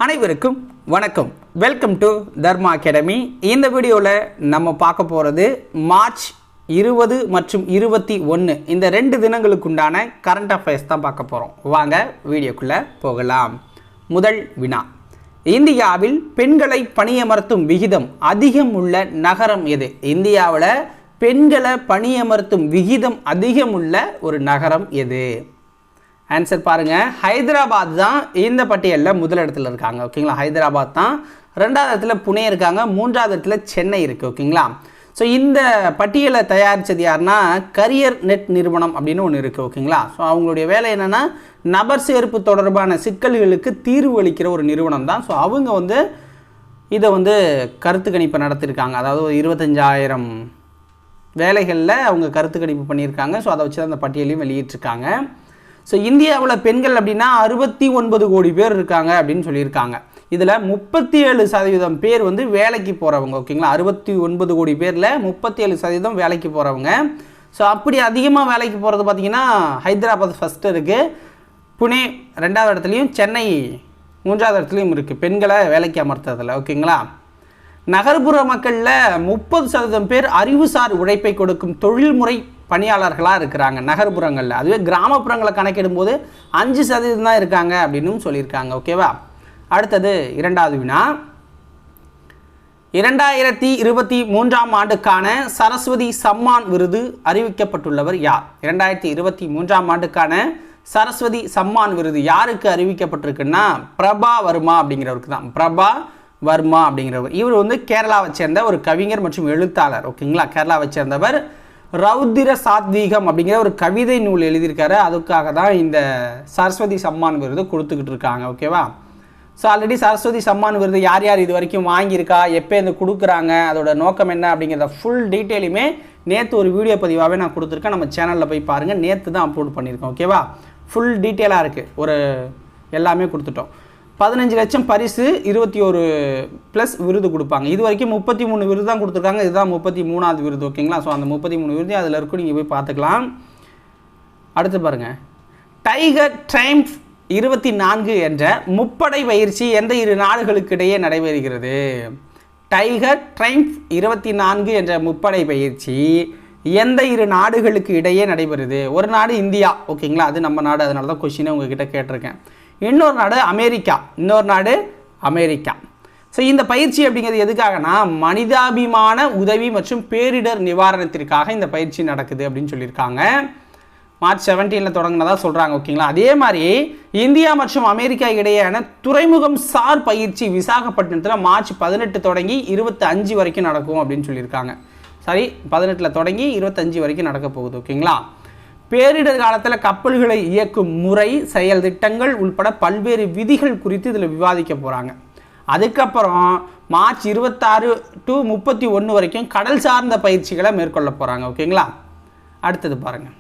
அனைவருக்கும் வணக்கம். Welcome to Dharma academy. இந்த வீடியோவில் நம்ம பார்க்க போகிறது மார்ச் 20 மற்றும் 21 இந்த 2 தினங்களுக்குண்டான கரண்ட் அஃபேர்ஸ் தான் பார்க்க போகிறோம். வாங்க வீடியோக்குள்ளே போகலாம். முதல் வினா, இந்தியாவில் பெண்களை பணியமர்த்தும் விகிதம் அதிகம் உள்ள நகரம் எது? இந்தியாவில் பெண்களை பணியமர்த்தும் விகிதம் அதிகம் உள்ள ஒரு நகரம் எது? ஆன்சர் பாருங்கள், ஹைதராபாத் தான் இந்த பட்டியலில் முதலிடத்தில் இருக்காங்க. ஓகேங்களா, ஹைதராபாத் தான். 2வது இடத்துல புனே இருக்காங்க. 3வது இடத்துல சென்னை இருக்குது. ஓகேங்களா, ஸோ இந்த பட்டியலை தயாரித்தது யாருன்னா கரியர் நெட் நிறுவனம் அப்படின்னு ஒன்று இருக்குது. ஓகேங்களா, ஸோ அவங்களுடைய வேலை என்னென்னா நபர் சேர்ப்பு தொடர்பான சிக்கல்களுக்கு தீர்வு அளிக்கிற ஒரு நிறுவனம் தான். ஸோ அவங்க இதை கருத்து கணிப்பை நடத்தியிருக்காங்க. அதாவது 25,000 வேலைகளில் அவங்க கருத்து கணிப்பு பண்ணியிருக்காங்க. ஸோ அதை வச்சு தான் அந்த பட்டியலையும் வெளியிட்டிருக்காங்க. ஸோ இந்தியாவில் பெண்கள் அப்படின்னா 69 கோடி பேர் இருக்காங்க அப்படின்னு சொல்லியிருக்காங்க. இதில் 37% பேர் வேலைக்கு போகிறவங்க. ஓகேங்களா, 69 கோடி பேரில் 37% வேலைக்கு போகிறவங்க. ஸோ அப்படி அதிகமாக வேலைக்கு போகிறது பார்த்திங்கன்னா ஹைதராபாத் ஃபஸ்ட்டு இருக்குது, புனே 2வது இடத்துலையும், சென்னை 3வது இடத்துலையும் இருக்குது பெண்களை வேலைக்கு அமர்த்ததில். ஓகேங்களா, நகர்ப்புற மக்களில் 30% பேர் அறிவுசார் உழைப்பை கொடுக்கும் தொழில்முறை பணியாளர்களாக இருக்கிறாங்க நகர்ப்புறங்களில். அதுவே கிராமப்புறங்களை கணக்கிடும்போது 5% தான் இருக்காங்க அப்படின்னு சொல்லியிருக்காங்க. ஓகேவா, அடுத்தது 2வது வினா, 2023ஆம் ஆண்டுக்கான சரஸ்வதி சம்மான் விருது அறிவிக்கப்பட்டுள்ளவர் யார்? 2023ஆம் ஆண்டுக்கான சரஸ்வதி சம்மான் விருது யாருக்கு அறிவிக்கப்பட்டிருக்குன்னா பிரபா வர்மா அப்படிங்கிறவருக்கு தான். பிரபா வர்மா அப்படிங்கிறவர். இவர் கேரளாவை சேர்ந்த ஒரு கவிஞர் மற்றும் எழுத்தாளர். ஓகேங்களா, கேரளாவை சேர்ந்தவர். ரௌத்திர சாத்வீகம் அப்படிங்கிற ஒரு கவிதை நூல் எழுதியிருக்காரு. அதுக்காக தான் இந்த சரஸ்வதி சம்மான் விருது கொடுத்துக்கிட்டு இருக்காங்க. ஓகேவா, ஸோ ஆல்ரெடி சரஸ்வதி சம்மான் விருது யார் யார் இது வரைக்கும் வாங்கியிருக்கா, எப்போ கொடுக்குறாங்க, அதோட நோக்கம் என்ன அப்படிங்கிறத ஃபுல் டீட்டெயிலுமே நேற்று ஒரு வீடியோ பதிவாகவே நான் கொடுத்துருக்கேன். நம்ம சேனலில் போய் பாருங்கள். நேற்று தான் அப்லோட் பண்ணியிருக்கோம். ஓகேவா, ஃபுல் டீட்டெயிலாக இருக்குது. ஒரு எல்லாமே கொடுத்துட்டோம். 15 லட்சம் பரிசு, 21+ விருது கொடுப்பாங்க. இது வரைக்கும் 33 விருது தான் கொடுத்துருக்காங்க. இதுதான் 33வது விருது. ஓகேங்களா, ஸோ அந்த 33 விருது அதில் இருக்கும், நீங்கள் போய் பார்த்துக்கலாம். அடுத்து பாருங்கள், டைகர் ட்ரைம்ப் 24 என்ற முப்படை பயிற்சி எந்த 2 நாடுகளுக்கு இடையே நடைபெறுகிறது? டைகர் ட்ரைம்ப் 24 என்ற முப்படை பயிற்சி எந்த 2 நாடுகளுக்கு இடையே நடைபெறுது? ஒரு நாடு இந்தியா. ஓகேங்களா, அது நம்ம நாடு, அதனால தான் கொஸ்டினை உங்ககிட்ட கேட்டிருக்கேன். இன்னொரு நாடு அமெரிக்கா. ஸோ இந்த பயிற்சி அப்படிங்கிறது எதுக்காகனா மனிதாபிமான உதவி மற்றும் பேரிடர் நிவாரணத்திற்காக இந்த பயிற்சி நடக்குது அப்படின்னு சொல்லியிருக்காங்க. மார்ச் 17 தொடங்கினதாக சொல்கிறாங்க. ஓகேங்களா, அதே மாதிரி இந்தியா மற்றும் அமெரிக்கா இடையேயான துறைமுகம் சார் பயிற்சி விசாகப்பட்டினத்தில் மார்ச் 18 தொடங்கி 25 வரைக்கும் நடக்கும் அப்படின்னு சொல்லியிருக்காங்க. சரி, 18 தொடங்கி 25 வரைக்கும் நடக்க போகுது. ஓகேங்களா, பேரிடர் காலத்தில் கப்பல்களை இயக்கும் முறை, செயல் திட்டங்கள் உள்பட பல்வேறு விதிகள் குறித்து இதில் விவாதிக்க போகிறாங்க. அதுக்கப்புறம் மார்ச் 26 to 31 வரைக்கும் கடல் சார்ந்த பயிற்சிகளை மேற்கொள்ள போகிறாங்க. ஓகேங்களா, அடுத்தது பாருங்கள்,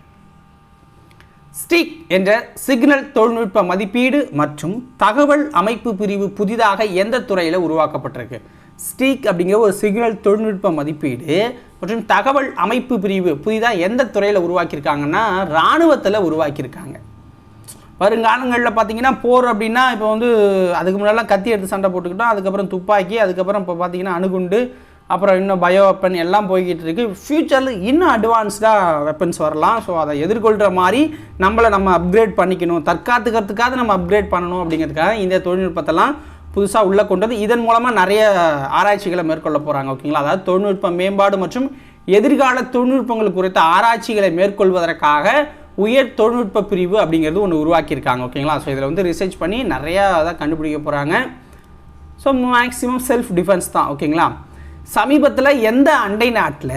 ஸ்டிக் என்ற சிக்னல் தொழில்நுட்ப மதிப்பீடு மற்றும் தகவல் அமைப்பு பிரிவு புதிதாக எந்த துறையில் உருவாக்கப்பட்டிருக்கு? ஸ்டிக் அப்படிங்கிற ஒரு சிக்னல் தொழில்நுட்ப மதிப்பீடு மற்றும் தகவல் அமைப்பு பிரிவு புதிதாக எந்த துறையில் உருவாக்கியிருக்காங்கன்னா இராணுவத்தில் உருவாக்கியிருக்காங்க. வருங்காலங்களில் பார்த்தீங்கன்னா போர் அப்படின்னா இப்போ அதுக்கு முன்னாடிலாம் கத்தி எடுத்து சண்டை போட்டுக்கிட்டோம், அதுக்கப்புறம் துப்பாக்கி, அதுக்கப்புறம் இப்போ பார்த்தீங்கன்னா அணுகுண்டு, அப்புறம் இன்னும் பயோ வெப்பன் எல்லாம் போய்கிட்டு இருக்குது. ஃப்யூச்சரில் இன்னும் அட்வான்ஸ்டாக வெப்பன்ஸ் வரலாம். ஸோ அதை எதிர்கொள்கிற மாதிரி நம்ம அப்கிரேட் பண்ணிக்கணும், தற்காத்துக்கிறதுக்காக நம்ம அப்கிரேட் பண்ணணும் அப்படிங்கிறதுக்காக இந்த தொழில்நுட்பத்தெல்லாம் புதுசாக உள்ளே கொண்டது. இதன் மூலமாக நிறைய ஆராய்ச்சிகளை மேற்கொள்ள போகிறாங்க. ஓகேங்களா, அதாவது தொழில்நுட்ப மேம்பாடு மற்றும் எதிர்கால தொழில்நுட்பங்கள் குறித்த ஆராய்ச்சிகளை மேற்கொள்வதற்காக உயர் தொழில்நுட்ப பிரிவு அப்படிங்கிறது ஒன்று உருவாக்கியிருக்காங்க. ஓகேங்களா, ஸோ இதில் ரிசர்ச் பண்ணி நிறையா தான் கண்டுபிடிக்க போகிறாங்க. ஸோ மேக்ஸிமம் செல்ஃப் டிஃபென்ஸ் தான். ஓகேங்களா, சமீபத்தில் எந்த அண்டை நாட்டில்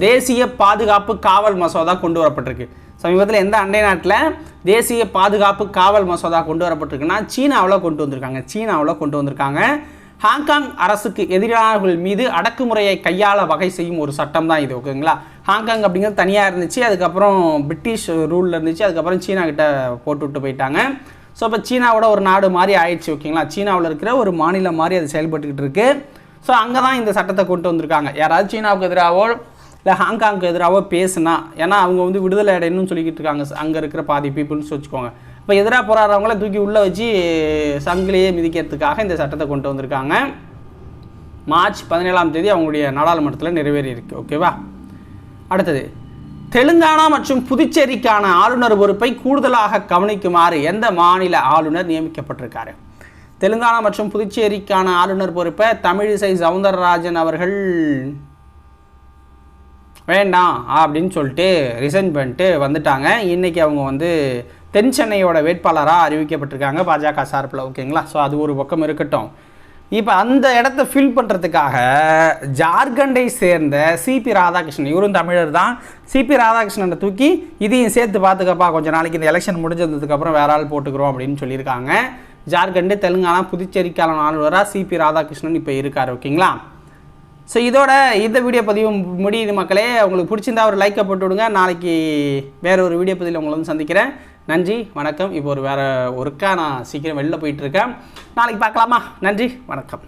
தேசிய பாதுகாப்பு காவல் மசோதா கொண்டு வரப்பட்டிருக்கு? சமீபத்தில் எந்த அண்டை நாட்டில் தேசிய பாதுகாப்பு காவல் மசோதா கொண்டு வரப்பட்டிருக்குன்னா சீனாவில் கொண்டு வந்திருக்காங்க. ஹாங்காங் அரசுக்கு எதிரானவர்கள் மீது அடக்குமுறையை கையாள வகை செய்யும் ஒரு சட்டம் தான் இது. ஓகேங்களா, ஹாங்காங் அப்படிங்கிறது தனியாக இருந்துச்சு, அதுக்கப்புறம் பிரிட்டிஷ் ரூலில் இருந்துச்சு, அதுக்கப்புறம் சீனா கிட்ட போட்டுவிட்டு போயிட்டாங்க. ஸோ இப்போ சீனாவோட ஒரு நாடு மாதிரி ஆயிடுச்சு. ஓகேங்களா, சீனாவில் இருக்கிற ஒரு மாநிலம் மாதிரி அது செயல்பட்டுக்கிட்டு இருக்குது. ஸோ அங்கே தான் இந்த சட்டத்தை கொண்டு வந்திருக்காங்க. யாராவது சீனாவுக்கு எதிராகவோ இல்லை ஹாங்காங்க்கு எதிராகவோ பேசுனா, ஏன்னா அவங்க விடுதலை அடையணும்னு சொல்லிக்கிட்டு இருக்காங்க அங்கே இருக்கிற பாதி பீப்புள்னு வச்சுக்கோங்க. இப்போ எதிராக போராடுறவங்கள தூக்கி உள்ளே வச்சு சங்கிலியே மிதிக்கிறதுக்காக இந்த சட்டத்தை கொண்டு வந்திருக்காங்க. மார்ச் 17ஆம் தேதி அவங்களுடைய நாடாளுமன்றத்தில் நிறைவேறி இருக்கு. ஓகேவா? அடுத்தது, தெலுங்கானா மற்றும் புதுச்சேரிக்கான ஆளுநர் பொறுப்பை கூடுதலாக கவனிக்குமாறு எந்த மாநில ஆளுநர் நியமிக்கப்பட்டிருக்காரு? தெலுங்கானா மற்றும் புதுச்சேரிக்கான ஆளுநர் பொறுப்பை தமிழிசை சவுந்தரராஜன் அவர்கள் வேண்டாம் அப்படின்னு சொல்லிட்டு ரிசைன் பண்ணிட்டு வந்துட்டாங்க. இன்றைக்கி அவங்க வந்து தென் சென்னையோட வேட்பாளராக அறிவிக்கப்பட்டிருக்காங்க பாஜக சார்பில். ஓகேங்களா? ஸோ அது ஒரு பக்கம் இருக்கட்டும். இப்போ அந்த இடத்த ஃபில் பண்ணுறதுக்காக ஜார்க்கண்டை சேர்ந்த சிபி ராதாகிருஷ்ணன், இவரும் தமிழர் தான், சிபி ராதாகிருஷ்ணனை தூக்கி இதையும் சேர்த்து பார்த்துக்கப்பா, கொஞ்சம் நாளைக்கு இந்த எலெக்ஷன் முடிஞ்சதுக்கப்புறம் வேற ஆள் போட்டுக்கிறோம் அப்படின்னு சொல்லியிருக்காங்க. ஜார்க்கண்டு, தெலுங்கானா, புதுச்சேரிக்கான ஆளுநராக சிபி ராதாகிருஷ்ணன் இப்போ இருக்கார். ஓகேங்களா? ஸோ இதோட இந்த வீடியோ பதிவு முடியுது மக்களே. உங்களுக்கு பிடிச்சிருந்தா ஒரு லைக்கை போட்டு விடுங்க. நாளைக்கு வேற ஒரு வீடியோ பதிவில் உங்களை வந்து சந்திக்கிறேன். நன்றி, வணக்கம். இப்போ வேறு ஒருக்கா நான் சீக்கிரம் வெளில போயிட்டுருக்கேன். நாளைக்கு பார்க்கலாமா? நன்றி, வணக்கம்.